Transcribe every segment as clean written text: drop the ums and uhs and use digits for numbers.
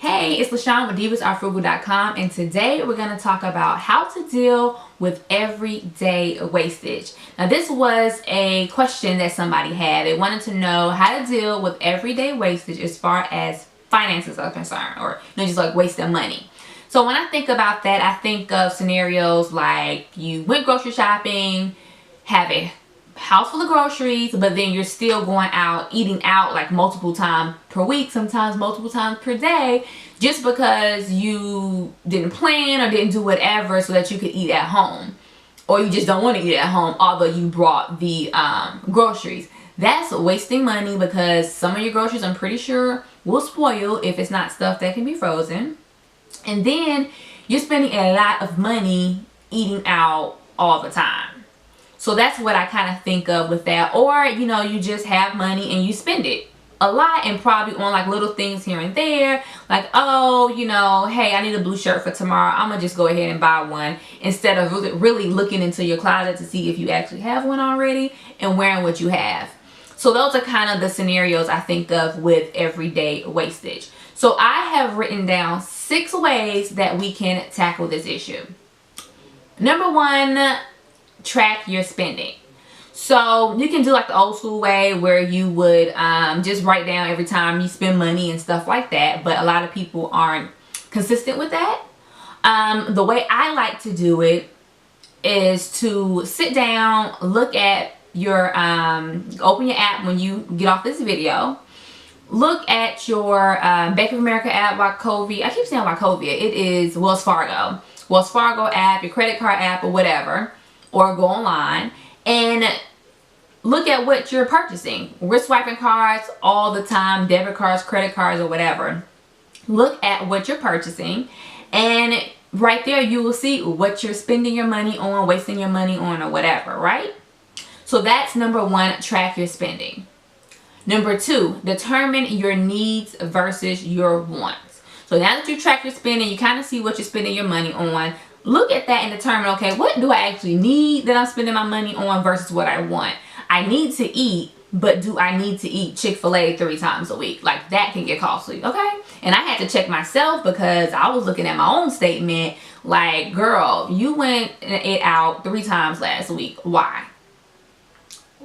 Hey, it's LaShawn with divasrfrugal.com, and today we're going to talk about how to deal with everyday wastage. Now, this was a question that somebody had. They wanted to know how to deal with everyday wastage as far as finances are concerned, or just like wasting money. So when I think about that, I think of scenarios like you went grocery shopping, have a house full of groceries, but then you're still going out eating out like multiple times per week, sometimes multiple times per day, just because you didn't plan or didn't do whatever so that you could eat at home, or you just don't want to eat at home although you brought the groceries. That's wasting money, because some of your groceries, I'm pretty sure, will spoil if it's not stuff that can be frozen, and then you're spending a lot of money eating out all the time. So that's what I kind of think of with that. Or, you just have money and you spend it a lot, and probably on like little things here and there. Like, oh, hey, I need a blue shirt for tomorrow. I'm going to just go ahead and buy one, instead of really looking into your closet to see if you actually have one already and wearing what you have. So those are kind of the scenarios I think of with everyday wastage. So I have written down 6 ways that we can tackle this issue. Number 1, track your spending. So you can do like the old school way where you would just write down every time you spend money and stuff like that, but a lot of people aren't consistent with that. The way I like to do it is to sit down, look at your open your app when you get off this video, look at your Bank of America app, aaykrhv. I keep saying aaykrhv. It is Wells Fargo app, your credit card app, or whatever. Or go online and look at what you're purchasing. We're swiping cards all the time, debit cards, credit cards, or whatever. Look at what you're purchasing, and right there you will see what you're spending your money on, wasting your money on, or whatever, right? So that's number 1, track your spending. Number 2, determine your needs versus your wants. So now that you track your spending, you kind of see what you're spending your money on. Look at that and determine, okay, what do I actually need that I'm spending my money on versus what I want? I need to eat, but do I need to eat Chick-fil-A 3 times a week? Like, that can get costly, okay? And I had to check myself, because I was looking at my own statement like, girl, you went and ate out 3 times last week. Why?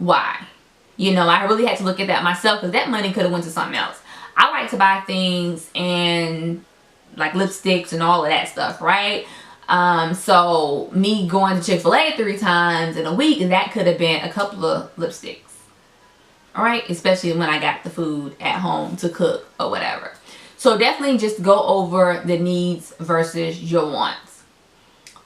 I really had to look at that myself, because that money could have went to something else. I like to buy things and like lipsticks and all of that stuff, right? So me going to Chick-fil-A 3 times in a week, that could have been a couple of lipsticks. All right, especially when I got the food at home to cook or whatever. So definitely just go over the needs versus your wants.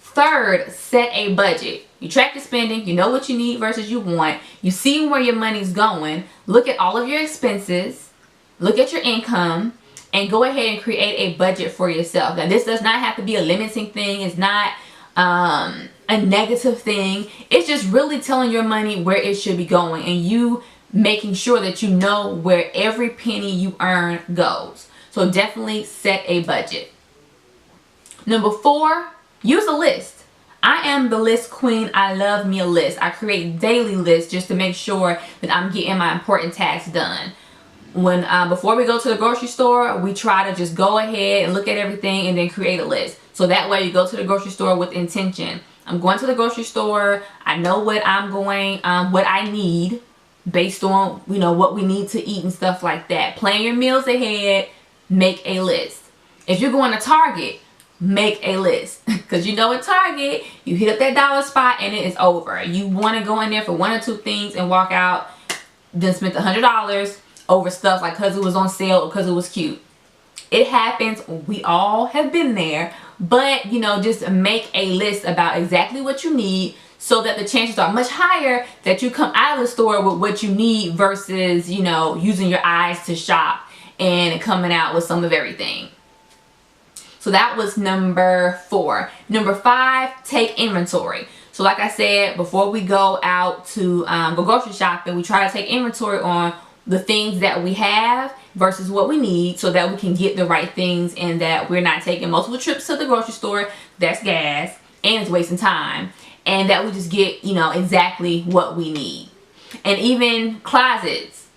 3rd, set a budget. You track your spending, you know what you need versus you want. You see where your money's going. Look at all of your expenses. Look at your income. And go ahead and create a budget for yourself. Now, this does not have to be a limiting thing. It's not a negative thing. It's just really telling your money where it should be going, and you making sure that you know where every penny you earn goes. So definitely set a budget. Number 4, use a list. I am the list queen. I love me a list. I create daily lists just to make sure that I'm getting my important tasks done. When before we go to the grocery store, we try to just go ahead and look at everything and then create a list. So that way you go to the grocery store with intention. I'm going to the grocery store. I know what I'm going, what I need based on, what we need to eat and stuff like that. Plan your meals ahead. Make a list. If you're going to Target, make a list. Because at Target, you hit up that dollar spot and it is over. You want to go in there for 1 or 2 things and walk out, then spend $100 over stuff like because it was on sale or because it was cute. It happens. We all have been there. But, just make a list about exactly what you need, so that the chances are much higher that you come out of the store with what you need versus, using your eyes to shop and coming out with some of everything. So that was number 4. Number 5, take inventory. So like I said, before we go out to go grocery shopping, we try to take inventory on the things that we have versus what we need, so that we can get the right things, and that we're not taking multiple trips to the grocery store. That's gas and it's wasting time, and that we just get exactly what we need. And even closets,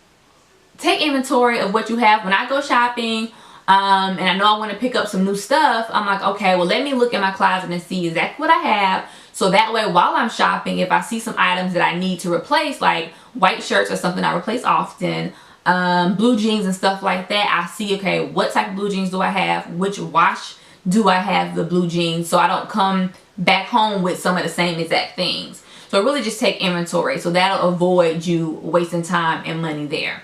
take inventory of what you have. When I go shopping, and I know I want to pick up some new stuff, I'm like, okay, well, let me look at my closet and see exactly what I have. So that way, while I'm shopping, if I see some items that I need to replace, like white shirts are something I replace often, blue jeans and stuff like that, I see, okay, what type of blue jeans do I have? Which wash do I have the blue jeans? So I don't come back home with some of the same exact things. So really just take inventory. So that'll avoid you wasting time and money there.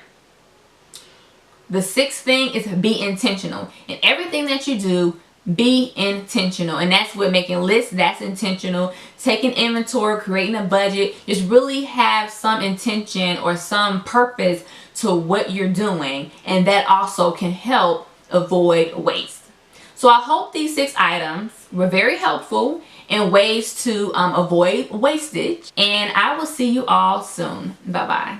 The sixth thing is be intentional. In everything that you do, be intentional. And that's what making lists, that's intentional. Taking inventory, creating a budget, just really have some intention or some purpose to what you're doing. And that also can help avoid waste. So I hope these 6 items were very helpful in ways to avoid wastage. And I will see you all soon. Bye-bye.